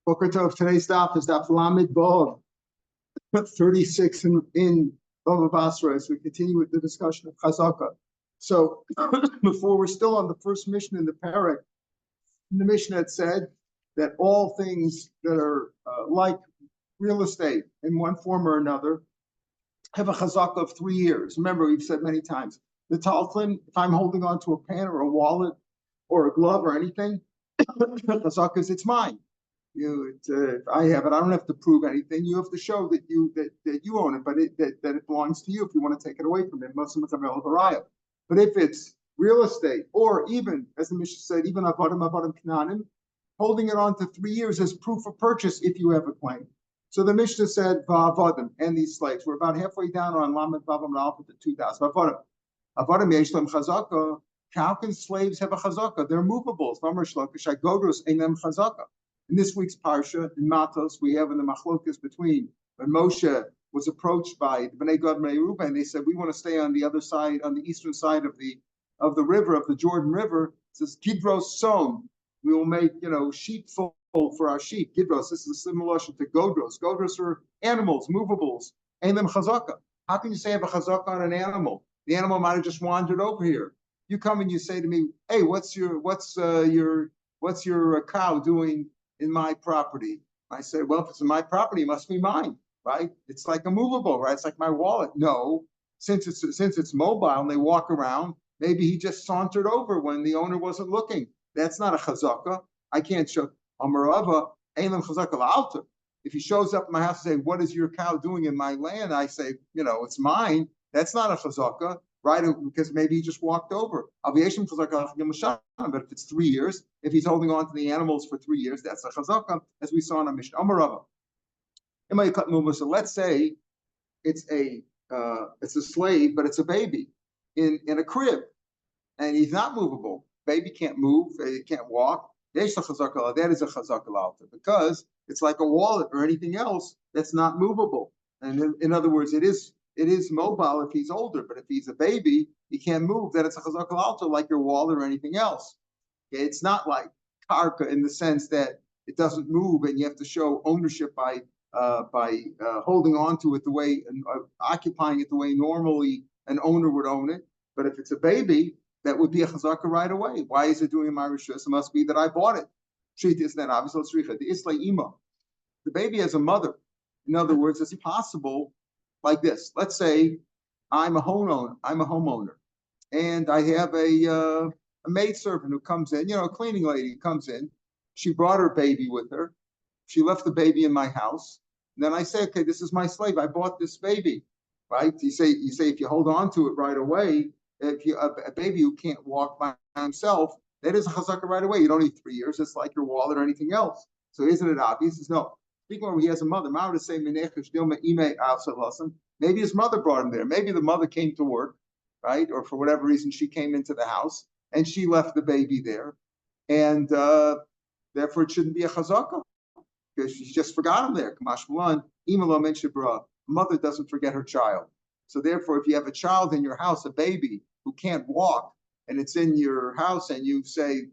Boker Tov. Today's daf is daf Lamed Bov 36 in Bava Basra as we continue with the discussion of Chazaka. So before we're still on the first mission in the parak, the mission had said that all things that are like real estate in one form or another have a chazaka of 3 years. Remember, we've said many times, the talclin, if I'm holding on to a pen or a wallet or a glove or anything, chazaka is it's mine. If I have it, I don't have to prove anything. You have to show that you own it, but that it belongs to you if you want to take it away from it. But if it's real estate, or even, as the Mishnah said, even avadim knanim, holding it on to 3 years as proof of purchase if you have a claim. So the Mishnah said va'avadim and these slaves. We're about halfway down on Lamed Vavam Nalpha to 2,000. Avadim yeshlam chazaka. How can slaves have a chazaka? They're movables. In this week's parsha, in Matos, we have in the machlokas between when Moshe was approached by the Bnei Gad, Bnei Reuben, they said, we want to stay on the other side, on the eastern side of the river, of the Jordan River. It says, Gidros sown. We will make, sheepfold for our sheep. Gidros, this is a similar to Godros. Godros are animals, movables. And them chazaka. How can you say I have a chazaka on an animal? The animal might have just wandered over here. You come and you say to me, hey, what's your cow doing in my property? I say, well, if it's in my property, it must be mine, right? It's like a movable, right? It's like my wallet. No, since it's mobile and they walk around, maybe he just sauntered over when the owner wasn't looking. That's not a chazaka. I can't show Amarava, Eilam chazaka la'alta. If he shows up in my house and say, what is your cow doing in my land? I say, it's mine. That's not a chazaka, right? Because maybe he just walked over. But if it's 3 years, if he's holding on to the animals for 3 years, that's a chazaka, as we saw in our Mishnah. Amarava. So let's say it's a slave, but it's a baby in a crib, and he's not movable. Baby can't move, he can't walk. That is a chazaka because it's like a wallet or anything else that's not movable. And in other words, it is mobile if he's older, but if he's a baby, he can't move. Then it's a chazaka alta like your wallet or anything else. Okay? It's not like karka in the sense that it doesn't move and you have to show ownership by holding on to it the way and occupying it the way normally an owner would own it. But if it's a baby, that would be a chazaka right away. Why is it doing my rishus? It must be that I bought it. Treat is not obviously the isla ima. The baby has a mother. In other words, it's possible like this. Let's say I'm a homeowner, and I have a maidservant who comes in. A cleaning lady comes in. She brought her baby with her. She left the baby in my house. And then I say, okay, this is my slave. I bought this baby, right? You say if you hold on to it right away, if you a baby who can't walk by himself, that is a chazaka right away. You don't need 3 years. It's like your wallet or anything else. So isn't it obvious? It's no. Speaking where he has a mother, maybe his mother brought him there. Maybe the mother came to work, right? Or for whatever reason, she came into the house and she left the baby there. And therefore, it shouldn't be a chazaka because she just forgot him there. Mother doesn't forget her child. So therefore, if you have a child in your house, a baby who can't walk, and it's in your house, and you say,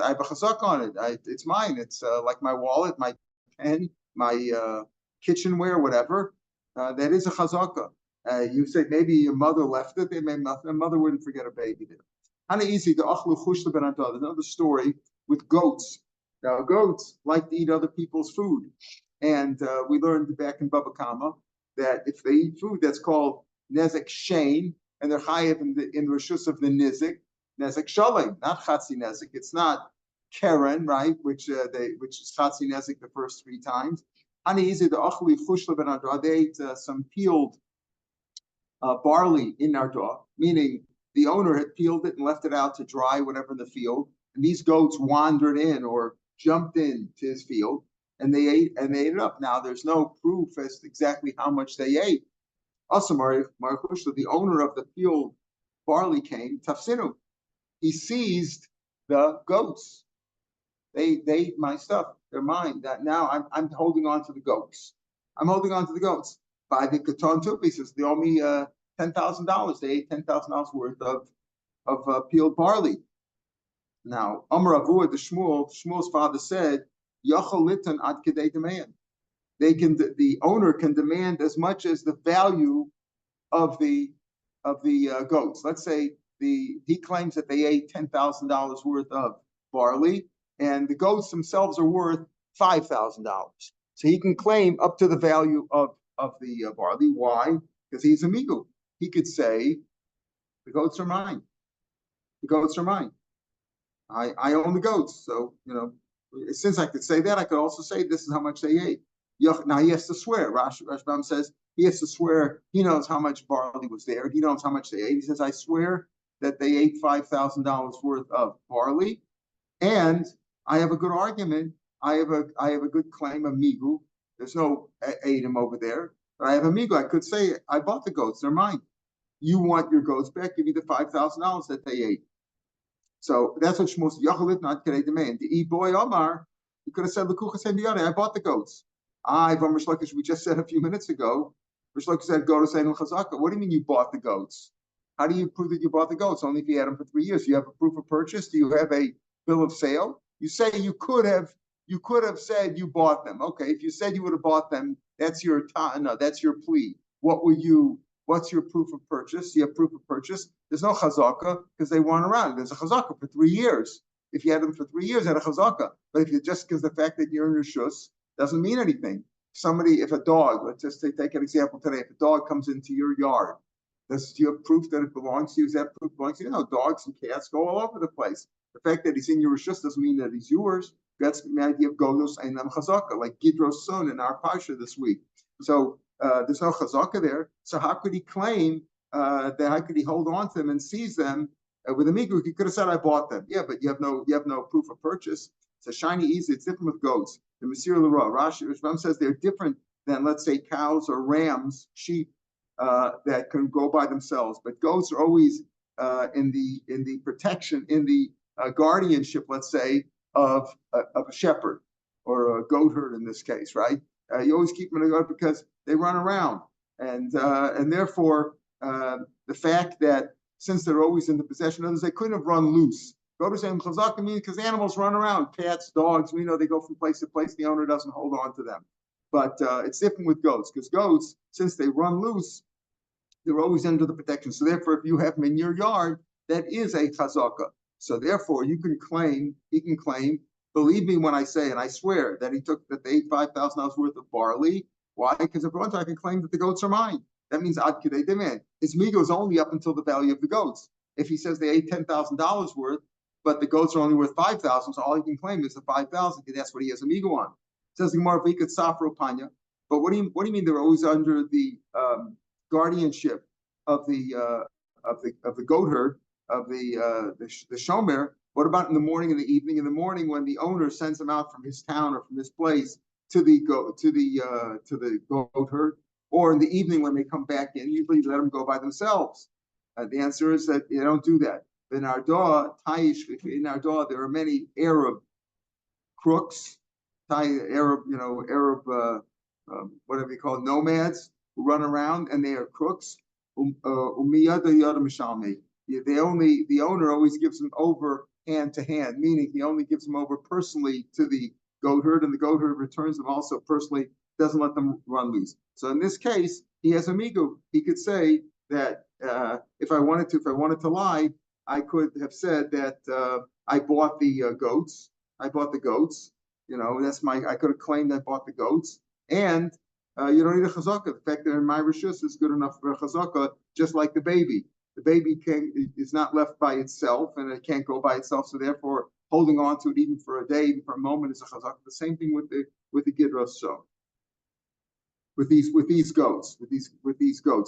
I have a chazaka on it. It's mine. It's like my wallet, my pen, my kitchenware, whatever. That is a chazaka. You say maybe your mother left it. A mother wouldn't forget a baby there. There's another story with goats. Now, goats like to eat other people's food. And we learned back in Baba Kama that if they eat food that's called nezek shein, and they're chayiv in rishus of the nizik, nezek shalem, not chatzi nezek. It's not keren, right? Which is chatzi nezek the first 3 times. They ate some peeled barley in Nardah, meaning the owner had peeled it and left it out to dry, whatever in the field. And these goats wandered in or jumped into his field, and they ate it up. Now, there's no proof as to exactly how much they ate. Also, the owner of the peeled barley came, tafsinu. He seized the goats. They ate my stuff. They're mine. That now I'm holding on to the goats. I'm holding on to the goats. By the Katon Tupi says they owe me $10,000. They ate $10,000 worth of peeled barley. Now, Amar Avua, Shmuel's father said, Yacholitan ad kedei demand. The owner can demand as much as the value of the goats. Let's say he claims that they ate $10,000 worth of barley, and the goats themselves are worth $5,000. So he can claim up to the value of the barley. Why? Because he's a migu. He could say, the goats are mine. The goats are mine. I own the goats. So, since I could say that, I could also say this is how much they ate. Now he has to swear. Rashbam says he has to swear. He knows how much barley was there. He knows how much they ate. He says, I swear that they ate $5,000 worth of barley, and I have a good argument. I have a good claim of migu. There's no Adam over there, but I have a migu. I could say I bought the goats. They're mine. You want your goats back? Give me the $5,000 that they ate. So that's what Shmos Yachalit not Kedei demand. The boy Omar, you could have said I bought the goats. We just said a few minutes ago. Rish Lakish said go to Seinu Chazaka. What do you mean you bought the goats? How do you prove that you bought the goats? Only if you had them for 3 years. Do you have a proof of purchase? Do you have a bill of sale? You say you could have said you bought them. Okay, if you said you would have bought them, that's your plea. What's your proof of purchase? You have proof of purchase. There's no chazaka because they weren't around. There's a chazaka for 3 years. If you had them for 3 years, you had a chazaka. But if you just because the fact that you're in your shus doesn't mean anything. If a dog, let's just take an example today. If a dog comes into your yard, do you have proof that it belongs to you? Is that proof belongs to you? Dogs and cats go all over the place. The fact that he's in your rishus doesn't mean that he's yours. That's the idea of golos and them chazaka, like Gidro's son in our pasha this week. So there's no chazaka there. So how could he claim that? How could he hold on to them and seize them with a migu? He could have said, "I bought them." Yeah, but you have no proof of purchase. It's a shiny easy. It's different with goats. The Masir L'Ra, Rashbam says they're different than, let's say, cows or rams, sheep that can go by themselves. But goats are always in the protection, in the guardianship, let's say, of a shepherd or a goat herd in this case, right? You always keep them in a goat because they run around, and therefore the fact that since they're always in the possession of others, they couldn't have run loose. Go to Shem Chazaka means because animals run around, cats, dogs. We know they go from place to place. The owner doesn't hold on to them, but it's different with goats because goats, since they run loose, they're always under the protection. So therefore, if you have them in your yard, that is a chazaka. So therefore, he can claim, believe me when I say, and I swear that they ate $5,000 worth of barley. Why? Because if I can claim that the goats are mine. That means ad kedei demand. His migo is only up until the value of the goats. If he says they ate $10,000 worth, but the goats are only worth $5,000, so all he can claim is the $5,000 because that's what he has a migo on. It says the Gemara v'ikad safro panya. But what do you mean they're always under the guardianship of the goat herd, of the shomer? What about in the morning and the evening? In the morning, when the owner sends them out from his town or from his place to the goat herd, or in the evening when they come back in, usually let them go by themselves. The answer is that you don't do that. In our Dawah, there are many Arab crooks, Arab, whatever you call it, nomads who run around, and they are crooks. The owner always gives them over hand to hand, meaning he only gives them over personally to the goat herd, and the goat herd returns them also personally, doesn't let them run loose. So in this case, he has a migu. He could say that if I wanted to lie, I could have said that I bought the goats. I bought the goats. I could have claimed I bought the goats. And you don't need a chazaka. The fact that in my rishus is good enough for a chazaka, just like the baby. The baby is not left by itself, and it can't go by itself. So therefore, holding on to it even for a day, even for a moment, is a chazaka. The same thing with the gidros. So with these goats,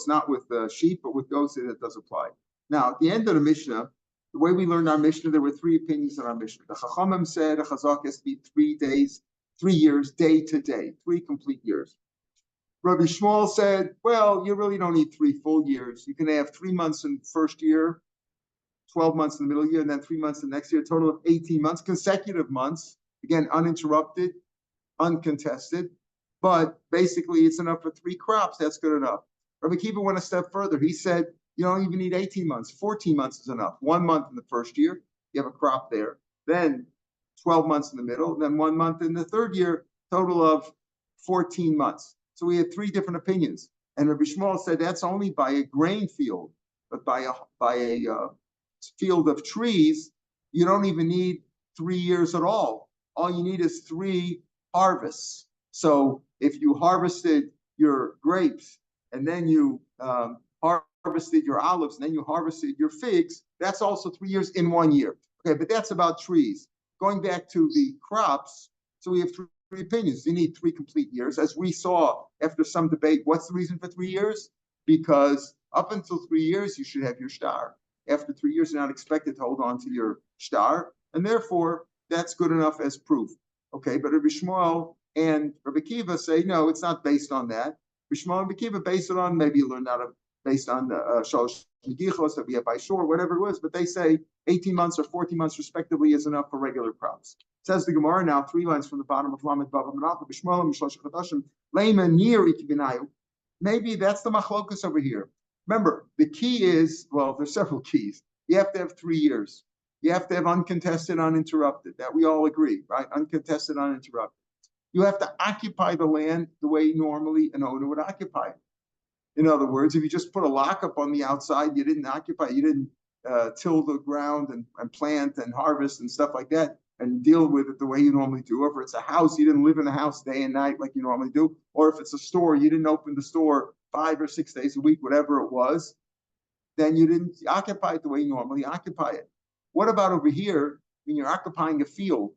not with sheep, but with goats, it does apply. Now, at the end of the Mishnah, the way we learned our Mishnah, there were 3 opinions in our Mishnah. The Chachamim said a chazaka has to be 3 years, day to day, 3 complete years. Rabbi Shmuel said, well, you really don't need 3 full years. You can have 3 months in the first year, 12 months in the middle year, and then 3 months the next year, a total of 18 months, consecutive months, again, uninterrupted, uncontested. But basically, it's enough for 3 crops. That's good enough. Rabbi Kiva went a step further. He said, you don't even need 18 months. 14 months is enough. 1 month in the first year, you have a crop there. Then 12 months in the middle, and then 1 month in the third year, total of 14 months. So we had 3 different opinions. And Rabbi Shmuel said that's only by a grain field, but by a field of trees, you don't even need 3 years at all. All you need is 3 harvests. So if you harvested your grapes and then you harvested your olives and then you harvested your figs, that's also 3 years in 1 year. Okay, but that's about trees. Going back to the crops, so we have 3 opinions. You need 3 complete years. As we saw after some debate, what's the reason for 3 years? Because up until 3 years, you should have your star. After 3 years, you're not expected to hold on to your star, and therefore, that's good enough as proof. Okay, but Rabbi Shmuel and Rabbi Akiva say, no, it's not based on that. Rabbi Shmuel and Rabbi Akiva based it on, maybe you learned out of, based on the Shalosh Megichos that we have by Shiur, whatever it was, but they say 18 months or 14 months respectively is enough for regular crops. Says the Gemara now, 3 lines from the bottom of Lamed Vav Menach, Rabbi Shmuel and Shlosh Chadashim, Leima Nir Ikibinayu. Maybe that's the machlokus over here. Remember, the key is, well, there's several keys. You have to have 3 years. You have to have uncontested, uninterrupted. That we all agree, right? Uncontested, uninterrupted. You have to occupy the land the way normally an owner would occupy it. In other words, if you just put a lockup on the outside, you didn't occupy, you didn't till the ground and plant and harvest and stuff like that and deal with it the way you normally do. Or if it's a house, you didn't live in the house day and night like you normally do. Or if it's a store, you didn't open the store 5 or 6 days a week, whatever it was, then you didn't occupy it the way you normally occupy it. What about over here, when you're occupying a field?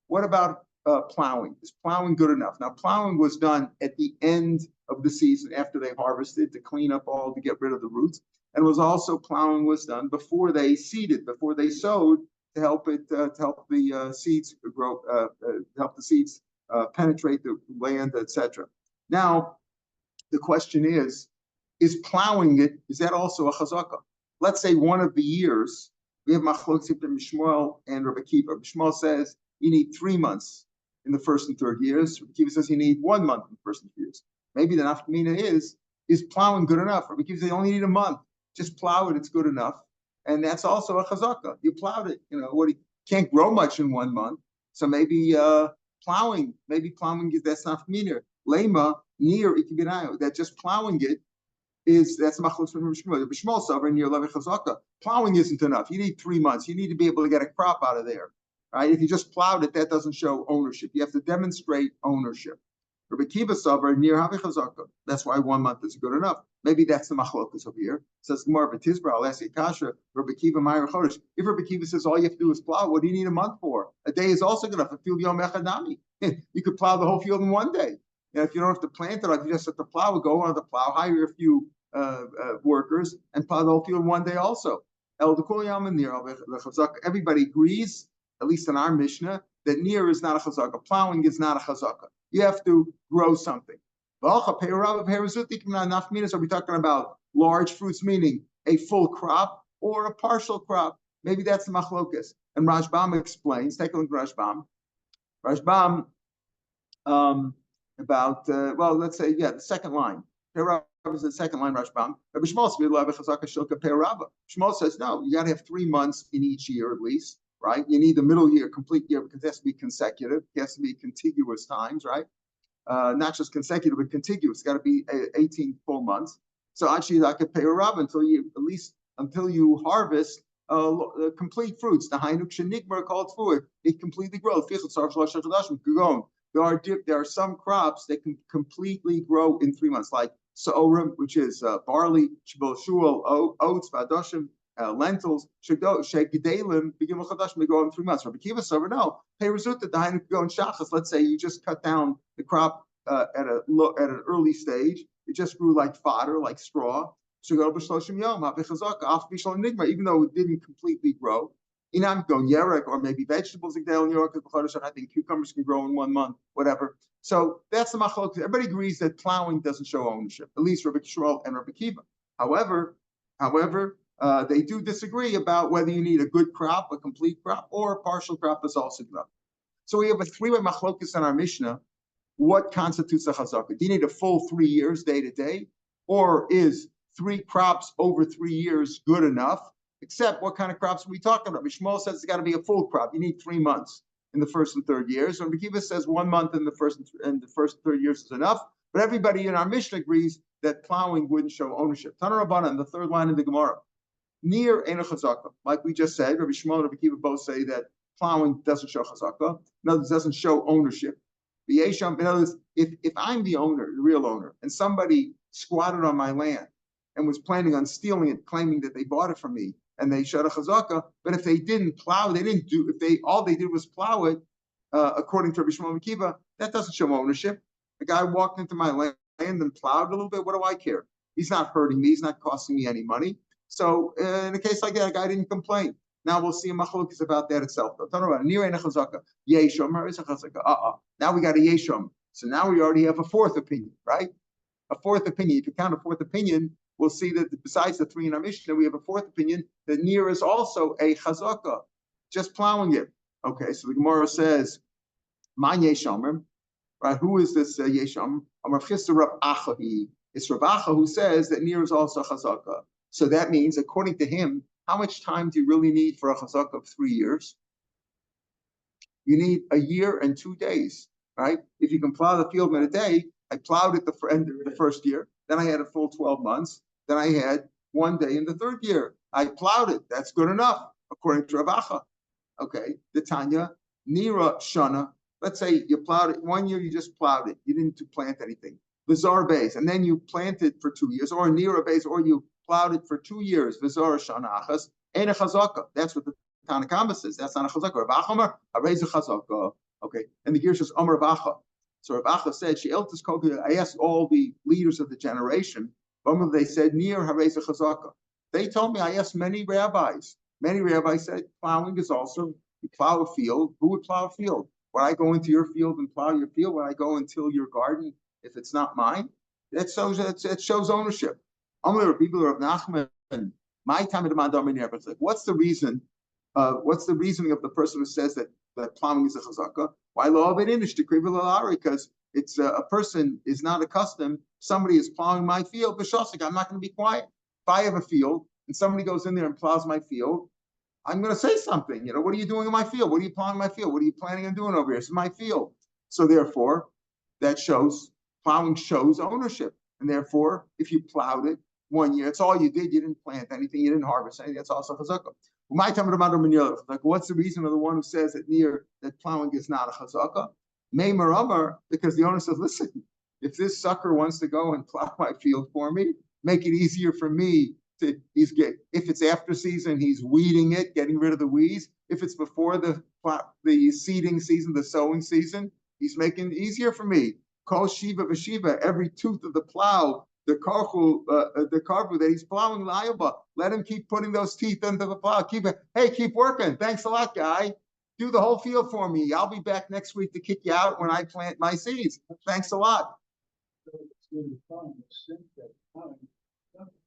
What about plowing? Is plowing good enough? Now, plowing was done at the end of the season after they harvested to clean up all, to get rid of the roots. And was also plowing was done before they seeded, before they sowed, to help it, to help the seeds grow, help the seeds penetrate the land, etc. Now, the question is plowing it, is that also a chazaka? Let's say one of the years, we have machlokes between Shmuel and Rabbi Akiva. Rabbi Shmuel says you need 3 months in the first and third years. Rabbi Akiva says you need 1 month in the first and third years. Maybe the nafkamina is plowing good enough? Rabbi Akiva says you only need a month. Just plow it, it's good enough. And that's also a chazaka. You plowed it, you can't grow much in 1 month. So maybe plowing is, that's nafkamina. Lema, near ikibinayo, that just plowing it that's machlokes from Shmuel. The Shmuel sovereign near levi chazaka. Plowing isn't enough. You need 3 months. You need to be able to get a crop out of there, right? If you just plowed it, that doesn't show ownership. You have to demonstrate ownership. Rabbi Akiva sovereign near havi chazaka. That's why 1 month is good enough. Maybe that's the machlokes over here. Says more of a tizbra. I'll ask you kasha. Rabbi Akiva ma'ir chodesh. If Rabbi Akiva says all you have to do is plow, what do you need a month for? A day is also good enough. A field yom echadami. You could plow the whole field in 1 day. If you don't have to plant it, like you just have to plow it, go on the plow, hire a few workers, and plow the whole field in 1 day also. Everybody agrees, at least in our Mishnah, that near is not a chazaka. Plowing is not a chazaka. You have to grow something. Are we talking about large fruits, meaning a full crop or a partial crop? Maybe that's the machlokas. And Rashbam explains, take a look at Rashbam. Rashbam, about, let's say, the second line. Perava is the second line, Rashbam. Shmuel says, no, you got to have 3 months in each year at least, right? You need the middle year, complete year, because it has to be consecutive. It has to be contiguous times, right? Not just consecutive, but contiguous. It's got to be 18 full months. So actually, I could pay a rab until you harvest complete fruits. The hainuk shenigmar called for it completely grows. There are some crops that can completely grow in 3 months, like sa'orim, which is barley, shul, oats, vadoshim, lentils, shegedalim, begin chadash, may go in 3 months. Rabbi Akiva said, no, pay resulta, the hainu go in shachas. Let's say you just cut down the crop at an early stage. It just grew like fodder, like straw. Even though it didn't completely grow. Inam go yerek, or maybe vegetables in York. I think cucumbers can grow in 1 month, whatever. So that's the machlok. Everybody agrees that plowing doesn't show ownership, at least Rabbi Shmuel and Rabbi Akiva. However, they do disagree about whether you need a good crop, a complete crop, or a partial crop is also enough. So we have a 3-way machlokus in our Mishnah. What constitutes a chazaka? Do you need a full 3 years, day to day, or is 3 crops over 3 years good enough? Except what kind of crops are we talking about? Shmuel says it's got to be a full crop. You need 3 months. in the first and third years. And Akiva says 1 month in the first and 3rd years is enough. But everybody in our Mishnah agrees that plowing wouldn't show ownership. Tana Rabbanan, the 3rd line of the Gemara. Near Eina Chazaka. Like we just said, Rabbi Shmuel and Rabbi Akiva both say that plowing doesn't show Chazaka. In other words, doesn't show ownership. In other words, if I'm the owner, the real owner, and somebody squatted on my land and was planning on stealing it, claiming that they bought it from me, and they showed a Chazaka, but if they didn't plow, all they did was plow it, according to Rabbi Shmuel and Akiva, that doesn't show ownership. A guy walked into my land and plowed a little bit. What do I care? He's not hurting me. He's not costing me any money. So in a case like that, a guy didn't complain. Now we'll see a machlokes about that itself. Now we got a yeshom. So now we already have a 4th opinion, right? A 4th opinion. If you count a 4th opinion, we'll see that besides the 3 in our Mishnah, we have a 4th opinion that near is also a chazaka, just plowing it. Okay, so the Gemara says, "Man yeshomim." Right? Who is this yeshom? Rav Achahi. It's Rav Acha who says that near is also chazaka. So that means, according to him, how much time do you really need for a chazaka of 3 years? You need 1 year and 2 days, right? If you can plow the field in a day, I plowed it the end of the 1st year, then I had a full 12 months, then I had 1 day in the 3rd year. I plowed it. That's good enough, according to Rav Acha. Okay, the Tanya, Nira Shana. Let's say you plowed it 1 year, you just plowed it. You didn't plant anything. Vizar base, and then you planted for 2 years, or Nira base, or you plowed it for 2 years. Vizar Shana Achas, ain't a chazaka. That's what the Tanakama says. That's not a chazaka. Rav Acha, I raise a chazaka. Okay, and the Gersh is Amar Rav Acha. So Rav Acha said, I asked all the leaders of the generation, they said, near Hareza Chazaka. They told me, I asked many rabbis. Many rabbis said, plowing is also, you plow a field. Who would plow a field? Would I go into your field and plow your field? Would I go and till your garden if it's not mine? That shows ownership. People of Nachman, my time at the Mandam, it's like, what's the reason? What's the reasoning of the person who says that plowing is a chazaka? Why law of it in? Because it's a person is not accustomed. Somebody is plowing my field. B'shosik, I'm not going to be quiet. If I have a field and somebody goes in there and plows my field, I'm going to say something. What are you doing in my field? What are you plowing my field? What are you planning on doing over here? It's my field. So therefore, plowing shows ownership. And therefore, if you plowed it 1 year, it's all you did. You didn't plant anything. You didn't harvest anything. That's also chazaka. Like, what's the reason of the one who says that plowing is not a chazaka? Meimer Amar, because the owner says, listen, if this sucker wants to go and plow my field for me, make it easier for me. If it's after season, he's weeding it, getting rid of the weeds. If it's before the seeding season, the sowing season, he's making it easier for me. Kol shiva v'shiva, every tooth of the plow, the karbu that he's plowing liaba. Let him keep putting those teeth into the plow. Keep working. Thanks a lot, guy. Do the whole field for me. I'll be back next week to kick you out when I plant my seeds. Thanks a lot.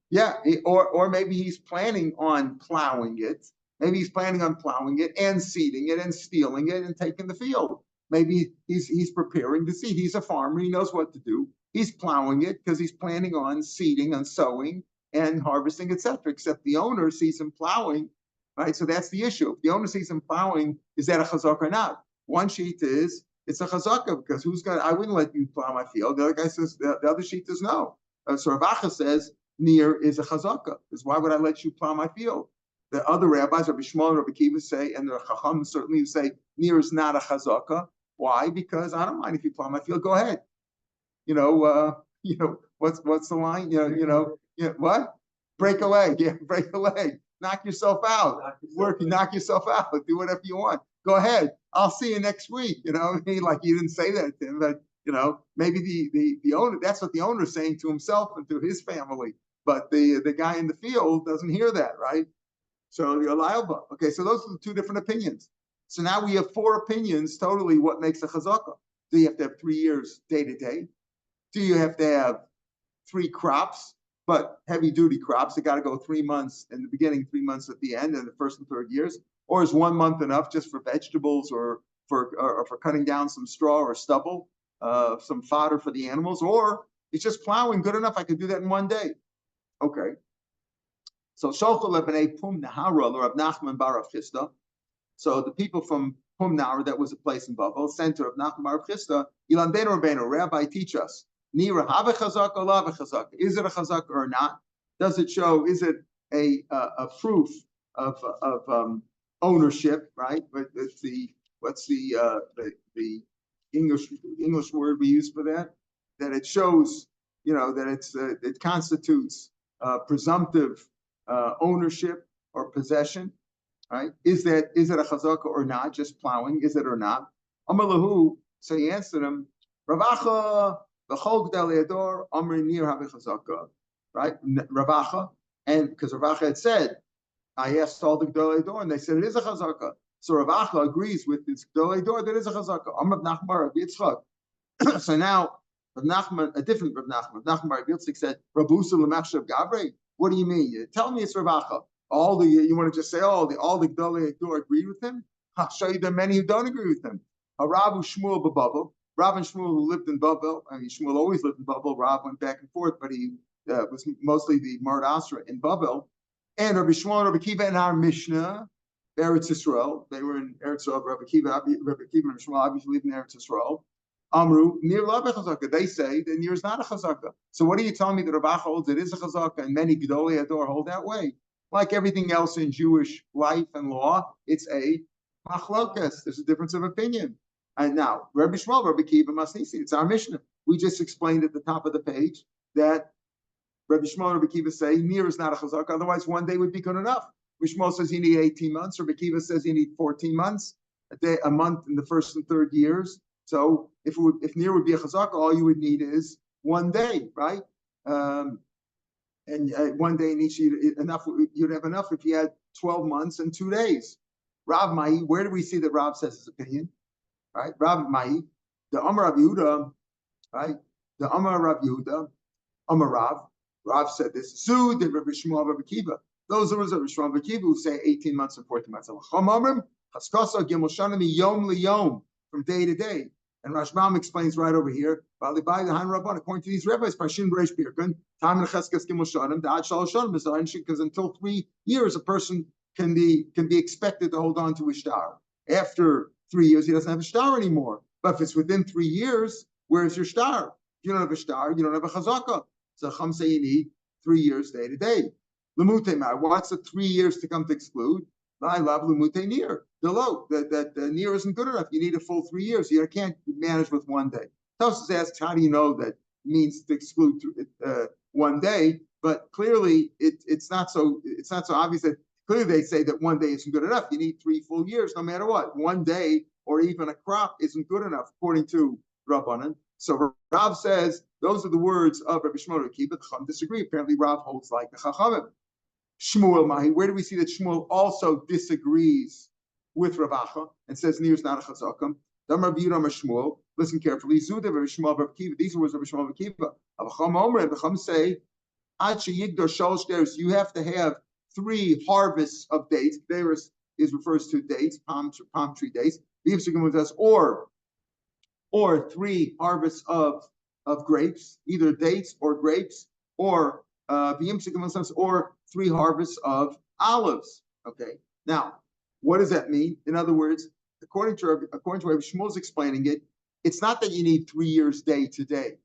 Yeah, or maybe he's planning on plowing it. Maybe he's planning on plowing it and seeding it and stealing it and taking the field. Maybe he's preparing to seed. He's a farmer. He knows what to do. He's plowing it because he's planning on seeding and sowing and harvesting, etc. Except the owner sees him plowing, right? So that's the issue. If the owner sees him plowing, is that a chazaka or not? One sheet is it's a chazaka because I wouldn't let you plow my field. The other guy says the other sheet is no. So Rav Acha says near is a chazaka. Because why would I let you plow my field? The other rabbis, Rabbi Shmuel and Rabbi Akiva say, and the Chacham certainly say near is not a chazaka. Why? Because I don't mind if you plow my field. Go ahead. What's the line? What? Break a leg. Yeah, break a leg. Knock yourself out. Knock yourself out. Do whatever you want. Go ahead. I'll see you next week. Like you didn't say that to him, but maybe the owner. That's what the owner is saying to himself and to his family. But the guy in the field doesn't hear that, right? So you're liable. Okay, so those are the two different opinions. So now we have 4 opinions totally what makes a chazaka. Do you have to have 3 years day to day? Do you have to have 3 crops, but heavy duty crops? They got to go 3 months in the beginning, 3 months at the end, in the 1st and 3rd years? Or is 1 month enough just for vegetables or for cutting down some straw or stubble, some fodder for the animals? Or it's just plowing good enough? I could do that in 1 day. Okay. So Sholcha lebenei Pum Nahara Rav Nachman bar Rav Chisda. So the people from Humnar, that was a place in Babel, center of Nachman Bar Chisda, Ilandenu Rabbeinu, Rabbi, teach us. Nira have a chazaka, lav a chazaka. Is it a chazaka or not? Does it show? Is it a proof of ownership? Right? But it's what's the English word we use for that? That it shows, that it constitutes presumptive ownership or possession. Right? Is it a chazaka or not? Just plowing? Is it or not? Amalahu. So he answered him, Ravacha. Right, Ravacha, and because Ravacha had said, I asked all the Gdolei Dor, and they said it is a chazaka. So Ravacha agrees with this Gdolei Dor that it is a chazaka. Amar Nachman Bar Yitzchak. So now Rav Nachman, a different Rav Nachman Bar Yitzchak said, Rabusa l'machshav Gavrei. What do you mean? Tell me it's Ravacha. You want to just say all the Gdolei Dor agreed with him? I'll show you there are many who don't agree with him. Harabu Shmuel b'Babel. Rav and Shmuel, who lived in Babel, Shmuel always lived in Babel. Rav went back and forth, but he was mostly the Mard Asra in Babel. And Rabbi Shmuel and Rabbi Kiva in our Mishnah, Eretz Yisrael, they were in Eretz Yisrael. Rabbi Kiva and Shmuel obviously lived in Eretz Yisrael. Amru, near Lav Chazaka. They say that near is not a Chazaka. So what are you telling me that Ravacha holds it is a Chazaka, and many Gedolei Ador hold that way? Like everything else in Jewish life and law, it's a machlokas. There's a difference of opinion. And now, Rabbi Shmuel, Rabbi Kiva, Masnisi, it's our Mishnah. We just explained at the top of the page that Rabbi Shmuel and Rabbi Kiva say near is not a chazaka, otherwise one day would be good enough. Rabbi Shmuel says you need 18 months, Rabbi Kiva says you need 14 months, a month in the first and third years. So if near would be a chazaka, all you would need is 1 day, right? And 1 day in each enough. You'd have enough if you had 12 months and 2 days. Rav Mai, where do we see that Rav says his opinion? Right, Rav Mai, the Amar Rav Yehuda, right? The Amar Rav Yehuda, Amar Rav said this. Su did Rabbi Shmuel Rabbi Kiva. Those are Rabbi Shmuel Rabbi Kiva who say 18 months and 14 months. From day to day. And Rashbam explains right over here. According to these rabbis, because until 3 years, a person can be expected to hold on to a star. After 3 years, he doesn't have a star anymore. But if it's within 3 years, where's your star? If you don't have a star, you don't have a chazaka. So Chum say you need 3 years day to day. Lemute what's the 3 years to come to exclude? I love lemute near. The low that near isn't good enough. You need a full 3 years. You can't manage with 1 day. Tosus asks, how do you know that means to exclude 1 day? But clearly, it's not so obvious that. Clearly, they say that 1 day isn't good enough. You need 3 full years, no matter what. 1 day or even a crop isn't good enough, according to Rabbanan. So Rav says those are the words of Rabbi Shmuel Rabbi Kiva. Chacham disagree. Apparently, Rav holds like the Chachamim. Shmuel Mahi. Where do we see that Shmuel also disagrees with Ravacha and says near is not a chazakam? Damar B'Yudam Shmuel. Listen carefully. Zuda Rabbi Shmuel Rabbi Kiva. These are words of Rabbi Shmuel Rabbi Kiva. Avacham Omer. Avacham say, Ad sheyigdor shalosh deros. You have to have 3 harvests of dates. Deros refers to dates, palm tree dates. Or 3 harvests of grapes, either dates or grapes, or 3 harvests of olives. Okay. Now, what does that mean? In other words, according to Rabbi Shmuel's explaining it, it's not that you need 3 years day to day,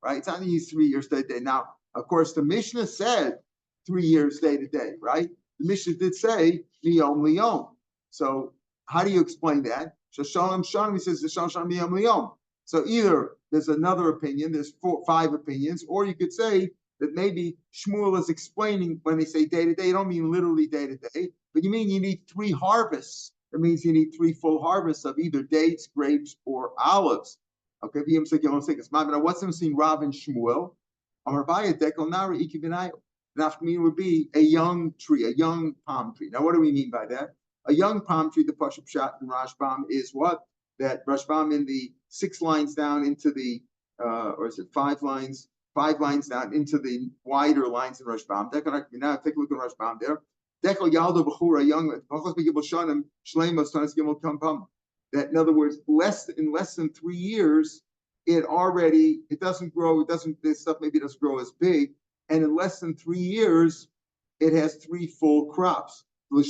right? It's not that you need 3 years day to day. Now, of course, the Mishnah said 3 years day to day, right? The Mishnah did say liyom liyom. So how do you explain that? Shalom Shalom, he says Shalom Shalom liyom liyom. So either there's another opinion, there's 5 opinions, or you could say that maybe Shmuel is explaining when they say day to day, you don't mean literally day to day, but you mean you need 3 harvests. That means you need 3 full harvests of either dates, grapes, or olives. Okay, what's the difference between Rav and Shmuel? Nafkamina would be a young tree, a young palm tree. Now, what do we mean by that? A young palm tree, the Pashup Pshat in Rashbam is what? That Rashbam in the 6 lines down into the, or is it 5 lines? 5 lines down into the wider lines in Rashbam. Now, take a look at Rashbam there. Dekel Yaldo Bechura, young, that in other words, in less than 3 years, it doesn't grow, this stuff maybe doesn't grow as big. And in less than 3 years, it has 3 full crops. In other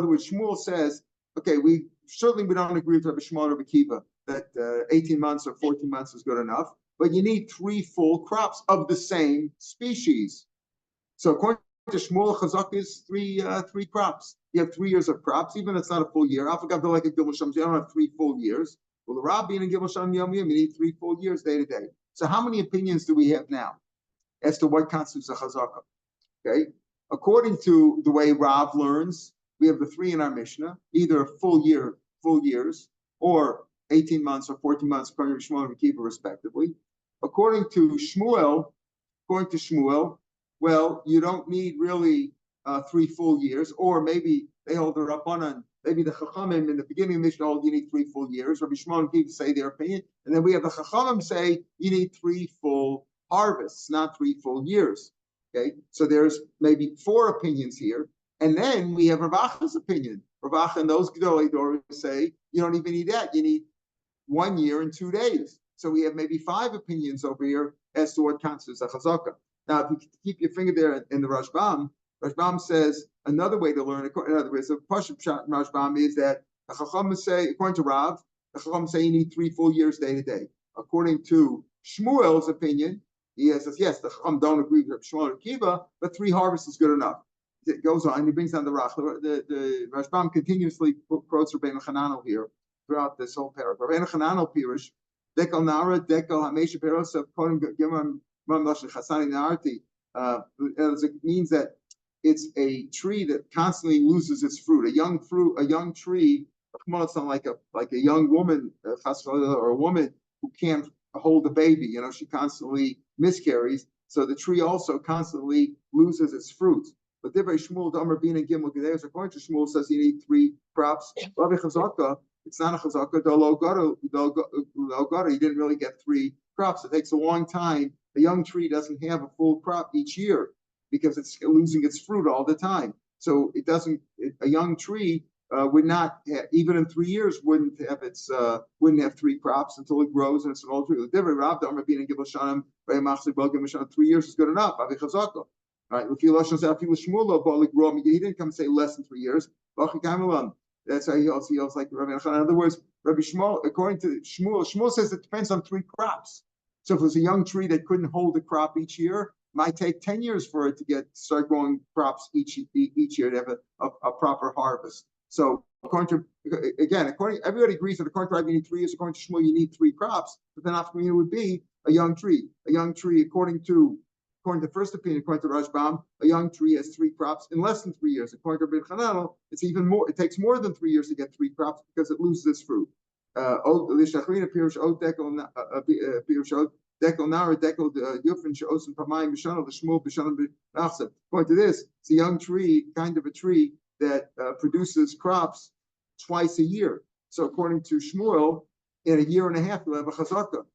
words, Shmuel says okay, we don't agree with Rabbi Shmuel or Rabbi Kiva that 18 months or 14 months is good enough, but you need 3 full crops of the same species. So according to Shmuel, Chazak is three crops. You have 3 years of crops, even if it's not a full year. Alpha like a Gimel Sham, you don't have 3 full years. Well, the Rabbi and Gimel Sham Yom Yom, you need 3 full years day to day. So how many opinions do we have now as to what constitutes a Chazaka? Okay, according to the way Rav learns, we have the 3 in our Mishnah, either full years, or 18 months or 14 months, according to Shmuel and Kiva, respectively. According to Shmuel, well, you don't need really 3 full years, or maybe they hold the Rabbanan, maybe the Chachamim in the beginning of the Mishnah hold you need 3 full years. Rabbi Shmuel and Kiva say their opinion, and then we have the Chachamim say you need 3 full harvests, not 3 full years. Okay, so there's maybe 4 opinions here, and then we have Rav Acha's opinion. Rav Acha and those Gedolei Doros say you don't even need that; you need 1 year and 2 days. So we have maybe 5 opinions over here as to what constitutes a chazaka. Now, if you keep your finger there in the Rashbam says another way to learn. In other words, the Pashup shot in Rashbam is that the Chacham say, according to Rav, the Chacham say you need 3 full years day to day. According to Shmuel's opinion, he says, yes, the Chacham don't agree with Shmuel or Kiva, but 3 harvests is good enough. It goes on, he brings down the Rach. The Rashbam continuously quotes Rabbeinu Hananel here throughout this whole paragraph. Rabbeinu Hananel Pirush, Dekel Nara, Dekel Hamesh Shapiro, so quoting Gimram Chasani Narti, it means that it's a tree that constantly loses its fruit. A young tree, it's not like a young woman, or a woman who can't hold a baby. She constantly miscarries. So the tree also constantly loses its fruit. But Divrei Shmuel, Damar Bin and Gimel Gedeos, according to Shmuel, says you need 3 crops. Rabbi Chazaka, it's not a Chazaka. You didn't really get 3 crops. It takes a long time. A young tree doesn't have a full crop each year because it's losing its fruit all the time. So it doesn't. A young tree would not have, even in 3 years, wouldn't have 3 crops until it grows and it's an old tree. 3 years is good enough. Right? He didn't come say less than 3 years. That's how he also like Rabbi Yochanan. In other words, Rabbi Shmuel, according to Shmuel says it depends on 3 crops. So if it was a young tree that couldn't hold a crop each year, it might take 10 years for it to start growing crops each year to have a proper harvest. So according to everybody agrees that according to Rabbi you need 3 years. According to Shmuel, you need 3 crops. But then after it would be a young tree. A young tree, according to the first opinion, according to Rashbam, a young tree has 3 crops in less than 3 years. According to Rabbi Chananel, it's even more. It takes more than 3 years to get 3 crops because it loses according to this, it's a young tree, kind of a tree that produces crops twice a year. So according to Shmuel, in a year and a half, you'll have a chazaka.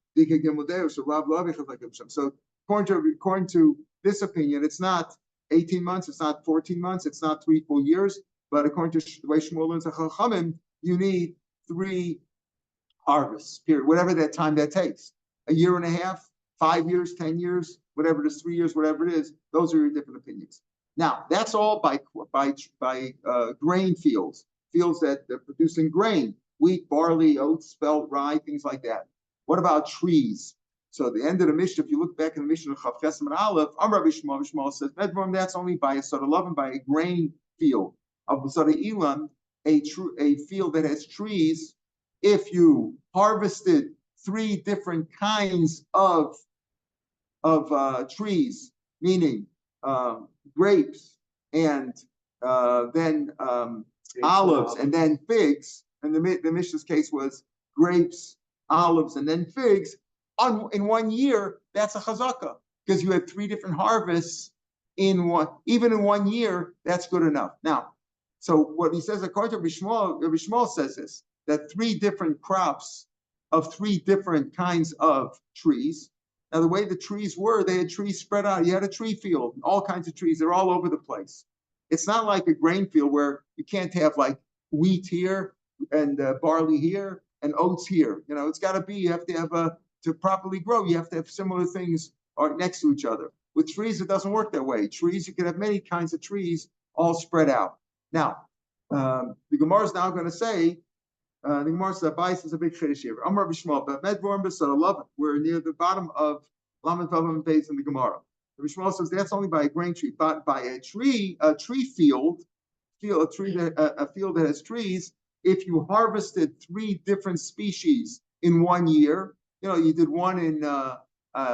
So according to this opinion, it's not 18 months, it's not 14 months, it's not 3 full years, but according to the way Shmuel learns Chachamim, you need 3 harvests, period, whatever that time that takes. A year and a half, 5 years, 10 years, whatever it is, 3 years, whatever it is, those are your different opinions. Now, that's all by grain fields that they're producing grain, wheat, barley, oats, spelt, rye, things like that. What about trees? So at the end of the Mishnah, if you look back in the Mishnah of Chav Chesem and Aleph, Rabbi Shmuel says, that's only by a sort of love and by a grain field. Of sort of Elam, a field that has trees, if you harvested 3 different kinds of trees, meaning grapes and then olives and then figs, and the Mishnah's case was grapes, olives, and then figs, in 1 year, that's a chazaka, because you had 3 different harvests in one. Even in 1 year, that's good enough. Now, so what he says, according to Rabbi Shmuel says this, that 3 different crops of 3 different kinds of trees. Now, the way the trees were, they had trees spread out. You had a tree field, all kinds of trees. They're all over the place. It's not like a grain field where you can't have like wheat here and barley here and oats here. It's got to be, you have to have to properly grow, you have to have similar things next to each other. With trees, it doesn't work that way. Trees, you can have many kinds of trees all spread out. Now, The Gemara is now going to say, the Gemara says that Bais is a big chiddush here. Amar Bishmal, but Medvorm B'Sar 11. We're near the bottom of Lamed Vavam Beis in the Gemara. Bishmal says that's only by a grain tree, but by a tree field, a field that has trees. If you harvested 3 different species in 1 year, you did one in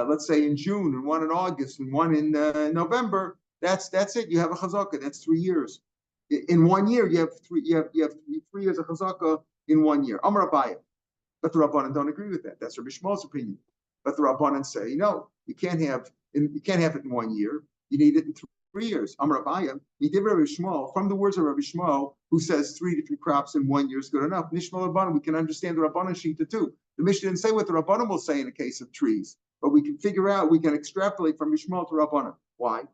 let's say in June, and one in August, and one in November. That's it. You have a chazaka. That's 3 years. In 1 year, you have 3 years of chazaka in 1 year. Amar Abaye. But the Rabbanan don't agree with that. That's Rabbi Shmuel's opinion. But the Rabbanan say, no, you can't have it in 1 year. You need it in 3 years. Amar Abaye. He did Rabbi Shmuel, from the words of Rabbi Shmuel, who says 3 different crops in 1 year is good enough. Nishmal Rabbanan, we can understand the Rabbanan Shita too. The Mishnah didn't say what the Rabbanan will say in a case of trees, but we can extrapolate from Shmuel to Rabbanan. Why?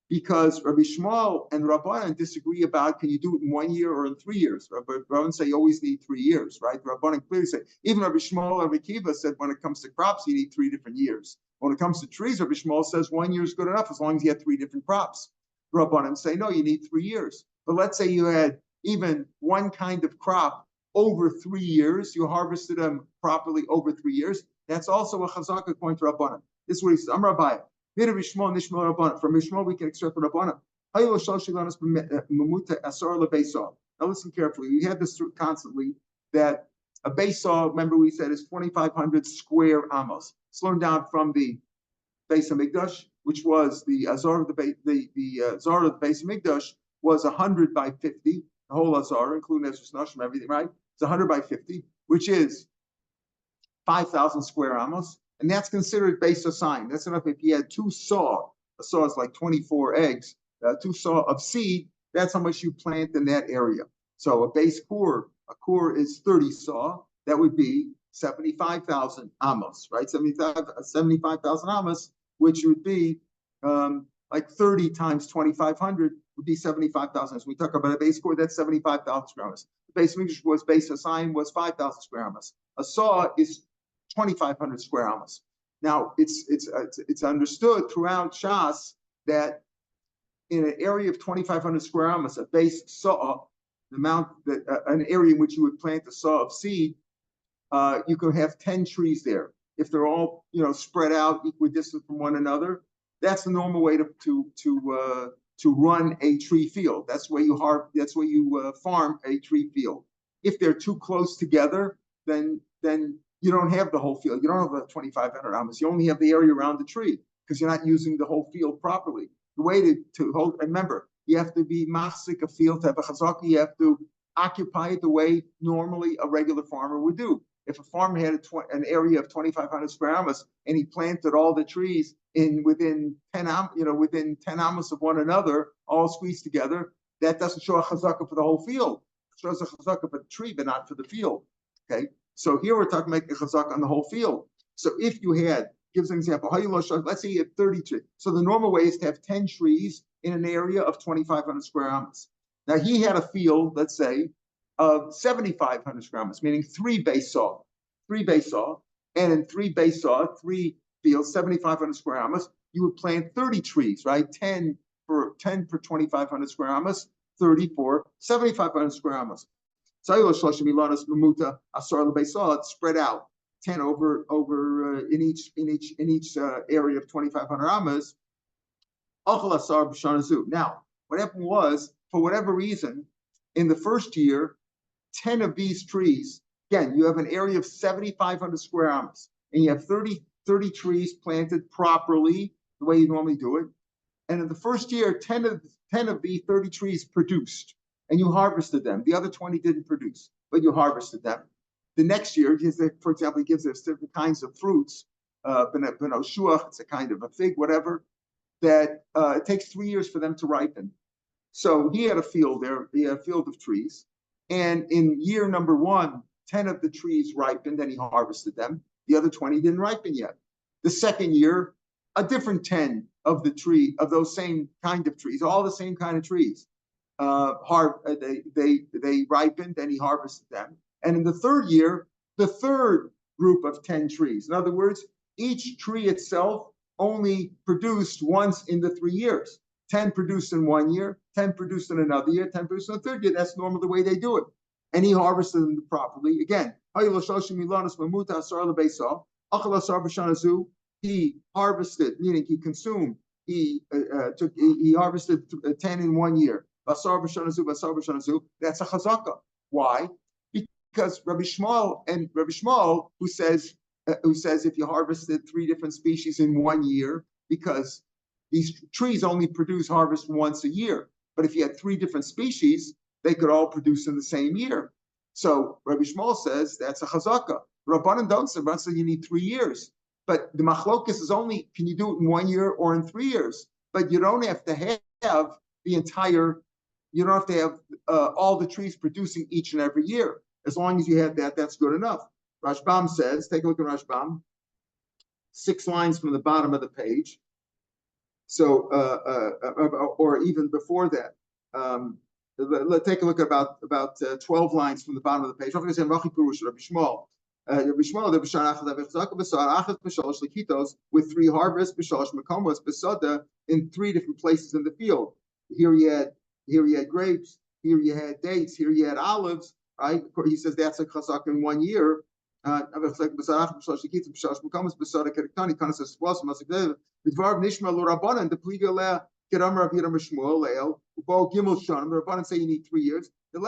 Because Rabbi Shmuel and Rabbanan disagree about can you do it in 1 year or in 3 years. Rabbanan say you always need 3 years, right? Rabbanan clearly say, even Rabbi Shmuel and Rabbi Kiva said when it comes to crops, you need 3 different years. When it comes to trees, Rabbi Shmuel says 1 year is good enough as long as you have 3 different crops. Rabbanan say, no, you need 3 years. But let's say you had even one kind of crop over 3 years, you harvested them properly over 3 years. That's also a chazaka according to Rabbanan. This is what he says. Amar Abaye. From Mishmal, we can extract Rabbanan. Now listen carefully. We had this constantly that a base saw, remember we said, is 2,500 square amos. Slowing down from the base of Mikdash, which was the azar of the azar of the base of Mikdash was 100 by 50. The whole azar, including Ezra's Nashim, everything, right? It's 100 by 50, which is 5,000 square amos. And that's considered base of sign. That's enough if you had 2 saw. A saw is like 24 eggs. 2 saw of seed. That's how much you plant in that area. So a base core is 30 saw. That would be 75,000 amos, right? 75,000 amos, which would be like 30 times 2,500 would be 75,000. So we talk about a base core, that's 75,000 square amos. The base was base of sign was 5,000 square amos. A saw is 2,500 square amos. Now it's understood throughout Shas that in an area of 2,500 square amos, a base saw, the amount that an area in which you would plant a saw of seed, you could have 10 trees there. If they're all spread out equidistant from one another, that's the normal way to run a tree field. That's where you farm a tree field. If they're too close together, then you don't have the whole field. You don't have the 2,500 amos. You only have the area around the tree because you're not using the whole field properly. The way to hold, remember, you have to be machzik a field, to have a chazaka, you have to occupy it the way normally a regular farmer would do. If a farmer had an area of 2,500 square amos and he planted all the trees within 10 amos of one another, all squeezed together, that doesn't show a chazaka for the whole field. It shows a chazaka for the tree, but not for the field. Okay. So here we're talking about a chazaka on the whole field. So if you had, gives an example, let's say you had 30 trees. So the normal way is to have 10 trees in an area of 2,500 square amos. Now he had a field, let's say, of 7,500 square amos, meaning 3 base saw, and in 3 base saw, 3 fields, 7,500 square amos, you would plant 30 trees, right? 10 for 2,500 square amos, 30 for 7,500 square amos. It's spread out 10 over in each area of 2,500 amos. Now, what happened was, for whatever reason, in the first year, 10 of these trees, again, you have an area of 7,500 square amos, and you have 30 trees planted properly, the way you normally do it. And in the first year, 10 of the 30 trees produced, and you harvested them. The other 20 didn't produce, but you harvested them. The next year, for example, he gives us different kinds of fruits, shuach, it's a kind of a fig, whatever, that it takes 3 years for them to ripen. So he had a field there, he had a field of trees, and in year number 1, 10 of the trees ripened, and he harvested them. The other 20 didn't ripen yet. The second year, a different 10 of those same kind of trees, all the same kind of trees, they ripened, and he harvested them. And in the third year, the third group of 10 trees. In other words, each tree itself only produced once in the 3 years. 10 produced in 1 year, 10 produced in another year, 10 produced in a third year. That's normally the way they do it. And he harvested them properly. Again, he harvested, meaning he consumed, he harvested 10 in 1 year. That's a chazaka. Why? Because Rabbi Shmuel, who says if you harvested 3 different species in 1 year, because these trees only harvest once a year. But if you had 3 different species, they could all produce in the same year. So Rabbi Shmuel says that's a chazaka. Rabbanan don't say, Rabbanan say you need 3 years. But the machlokas is only, can you do it in 1 year or in 3 years? But you don't have to have the entire, you don't have to have all the trees producing each and every year. As long as you have that, that's good enough. Rashbam says, take a look at Rashbam, 6 lines from the bottom of the page. So, or even before that, let's take a look at about 12 lines from the bottom of the page. Rabbi Shmuel, with 3 harvests, in 3 different places in the field. Here you had grapes, here you had dates, here you had olives. Right? He says that's a chazak in 1 year. The Rabbanan say you need 3 years. Can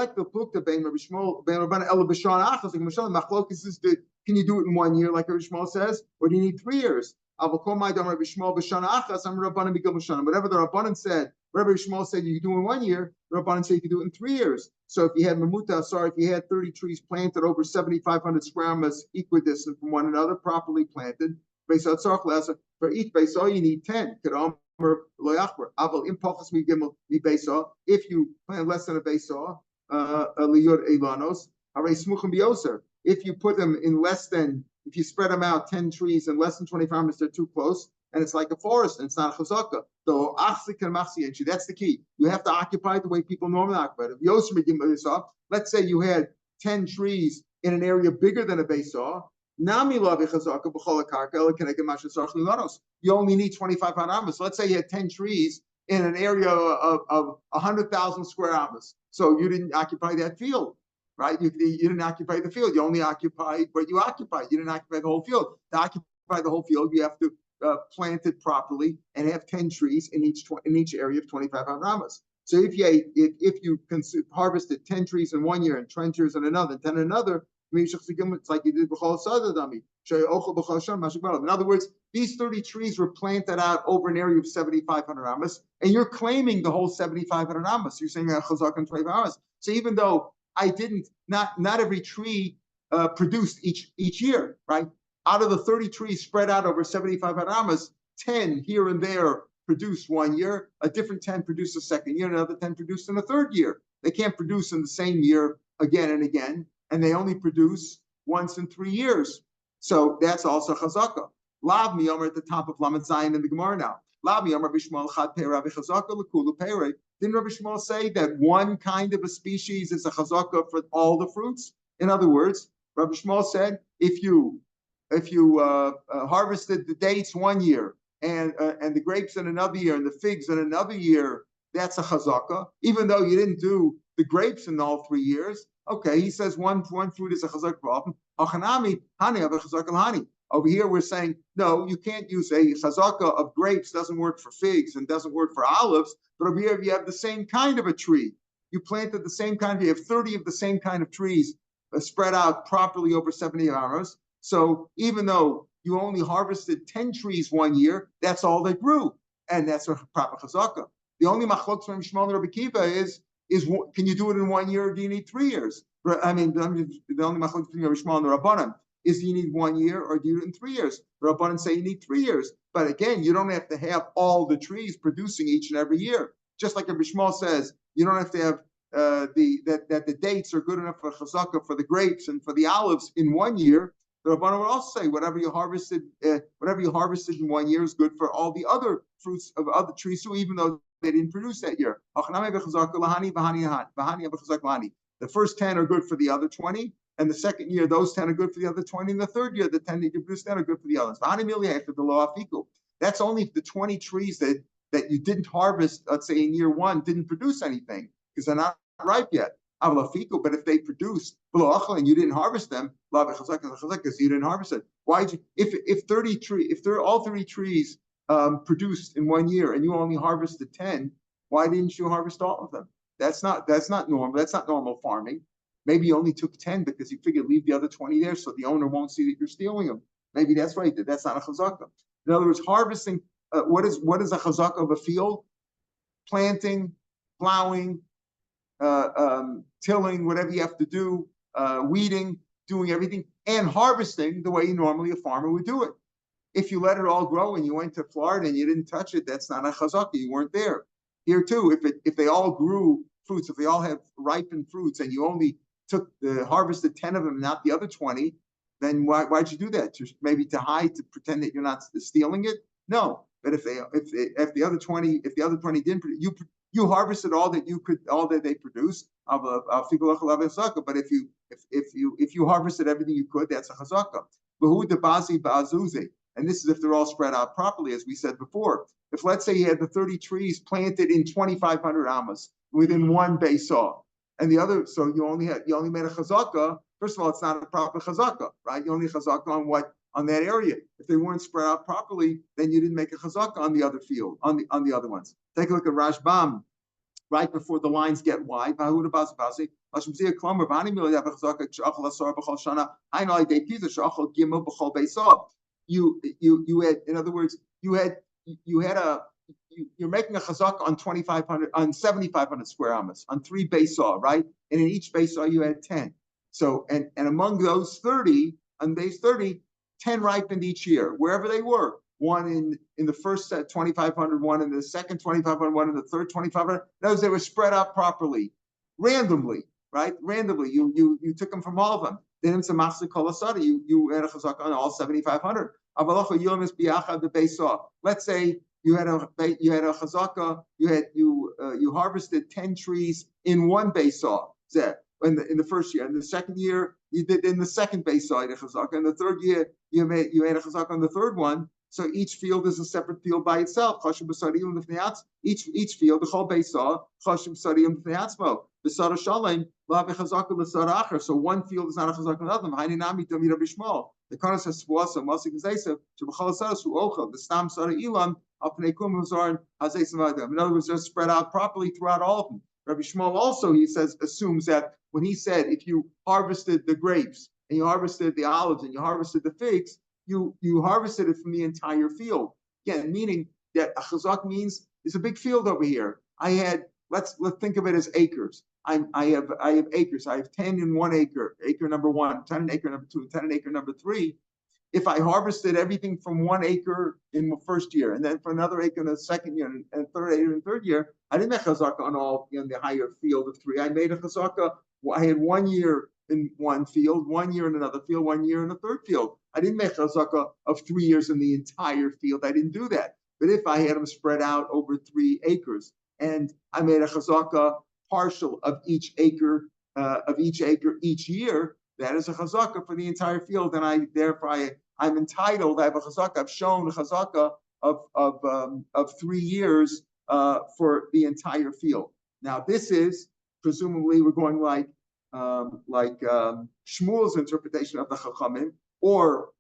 you do it in 1 year, like Rabbi Shmuel says, or do you need 3 years? Whatever the Rabbanan said, whatever Shmuel said you can do in 1 year, the Rabbanan said you can do it in 3 years. So if you had if you had 30 trees planted over 7,500 square miles equidistant from one another, properly planted, for each beisah you need 10. If you plant less than a beisah, if you put them in less than, if you spread them out 10 trees in less than 25 minutes, they're too close, and it's like a forest, and it's not a chazaka. So that's the key. You have to occupy it the way people normally occupy it. Let's say you had 10 trees in an area bigger than a beisah. You only need 25 amas. So let's say you had 10 trees in an area of 100,000 square amas. So you didn't occupy that field. Right? You didn't occupy the field. You only occupied what you occupied. You didn't occupy the whole field. To occupy the whole field, you have to plant it properly and have 10 trees in each area of 25 amas. So if you harvested 10 trees in 1 year and 20 trees in another, and 10 in another, it's like you did b'chol sadadami. In other words, these 30 trees were planted out over an area of 7,500 amas, and you're claiming the whole 7,500 amas. You're saying chazak and 25 amas. So even though I didn't, not every tree produced each year, right? Out of the 30 trees spread out over 7,500 amas, 10 here and there produced 1 year, a different 10 produced a second year, another 10 produced in a third year. They can't produce in the same year again and again, and they only produce once in 3 years. So that's also chazaka. Lav miyomer at the top of Lamed Zayin in the Gemara now. Lav miyomer b'shmuel chad pera v'chazaka l'kulu pera. Didn't Rabbi Shmuel say that one kind of a species is a chazaka for all the fruits? In other words, Rabbi Shmuel said if you harvested the dates 1 year and the grapes in another year and the figs in another year, that's a chazaka, even though you didn't do the grapes in all 3 years. Okay, he says one fruit is a chazaka problem. Over here we're saying, no, you can't use a chazaka of grapes, doesn't work for figs and doesn't work for olives, but over here if you have the same kind of a tree, you planted the same kind, you have 30 of the same kind of trees spread out properly over 70 hours. So even though you only harvested 10 trees 1 year, that's all they grew. And that's a proper chazaka. The only machlok from Shmuel and Rabbi Kiva is can you do it in 1 year or do you need 3 years? I mean, the only machlok between Rabbi Shmuel and the Rabbanan is do you need 1 year or do you do it in 3 years? The Rabbanan say you need 3 years. But again, you don't have to have all the trees producing each and every year. Just like Rabbi Shmuel says, you don't have to have the dates are good enough for chazaka, for the grapes and for the olives in 1 year. The Rabbanan would also say whatever you harvested in 1 year is good for all the other fruits of other trees too, even though they didn't produce that year. The first 10 are good for the other 20, and the second year those 10 are good for the other 20, and the third year the 10 that you produce then are good for the others. That's only the 20 trees that that you didn't harvest, let's say in year one, didn't produce anything because they're not ripe yet. But if they produce and you didn't harvest them, because you didn't harvest it. Why'd you? If all 30 trees produced in 1 year and you only harvested 10, why didn't you harvest all of them? That's not normal. That's not normal farming. Maybe you only took 10 because you figured leave the other 20 there so the owner won't see that you're stealing them. Maybe that's what he did. That's not a chazaka. In other words, harvesting. What is a chazaka of a field? Planting, plowing, tilling, whatever you have to do, weeding, doing everything, and harvesting the way normally a farmer would do it. If you let it all grow and you went to Florida and you didn't touch it, that's not a chazaka. You weren't there. Here too, if they all grew fruits, if they all have ripened fruits, and you only harvested 10 of them, not the other 20, then why'd you do that? Maybe to hide, to pretend that you're not stealing it? No. But if the other 20 didn't, you harvested all that they produced. But if you harvested everything you could, that's a chazaka. And this is if they're all spread out properly, as we said before. If let's say you had the 30 trees planted in 2,500 amas within one beisah, and the other, so you only made a chazaka. First of all, it's not a proper chazaka, right? You only chazaka on that area. If they weren't spread out properly, then you didn't make a chazaka on the other field, on the other ones. Take a look at Rashbam, right before the lines get wide. You had, in other words, you're making a chazaka on 2,500, on 7,500 square amas, on 3 beisah, right? And in each beisah you had 10. So, and among those 30, on base 30, 10 ripened each year, wherever they were. One in the first set, 2,500, one in the second 2,500, one in the third 2,500. Those, they were spread out properly, randomly, right? Randomly, you took them from all of them. Then it's a machzik kol asada. You had a chazaka on all 7,500. Let's say you had a chazaka. You harvested 10 trees in one beisah. In the first year, in the second year, you did in the second beisah you had a chazaka. In the third year, you had a chazaka on the third one. So each field is a separate field by itself. Each field, the whole beisah, so one field is not a chazaka on another. The Kana says in other words, they're spread out properly throughout all of them. Rabbi Shmuel also, he says, assumes that when he said if you harvested the grapes and you harvested the olives and you harvested the figs, you harvested it from the entire field. Again, meaning that a chazak means it's a big field over here. Let's think of it as acres. I have acres. I have 10 in 1 acre, acre number 1, 10 in acre number 2, 10 in acre number 3. If I harvested everything from 1 acre in the first year, and then for another acre in the second year, and third acre in the third year, I didn't make chazaka on all in the higher field of 3. I made a chazaka. I had 1 year in one field, 1 year in another field, 1 year in a third field. I didn't make chazaka of 3 years in the entire field. I didn't do that. But if I had them spread out over 3 acres, and I made a chazaka partial of each acre each year, that is a chazaka for the entire field, and I'm entitled. I have a chazaka. I've shown a chazaka of 3 years for the entire field. Now this is presumably we're going like Shmuel's interpretation of the Chachamim, or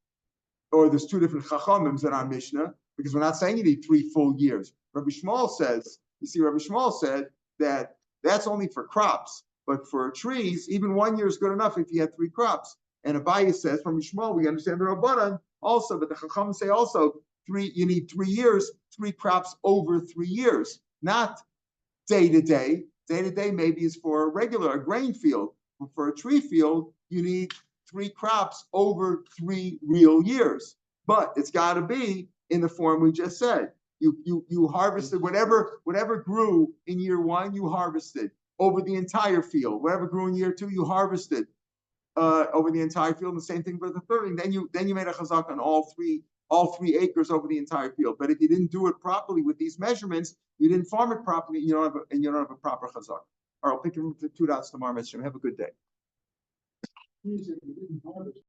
there's 2 different Chachamims in our Mishnah, because we're not saying you need 3 full years. Rabbi Shmuel says, Rabbi Shmuel said that that's only for crops, but for trees, even 1 year is good enough if you had 3 crops. And Abaye says, from Shmuel, we understand the Rabbanan also, but the Chacham say also you need 3 years, 3 crops over 3 years, not day to day. Day to day maybe is for a grain field. But for a tree field, you need 3 crops over 3 real years. But it's got to be in the form we just said. You harvested whatever grew in year 1, you harvested over the entire field. Whatever grew in year 2, you harvested over the entire field. And the same thing for the third. And then you made a chazak on all three acres over the entire field. But if you didn't do it properly with these measurements, you didn't farm it properly, and you don't have a proper chazak. All right, I'll pick you up to 2 dots tomorrow, Mr. Have a good day.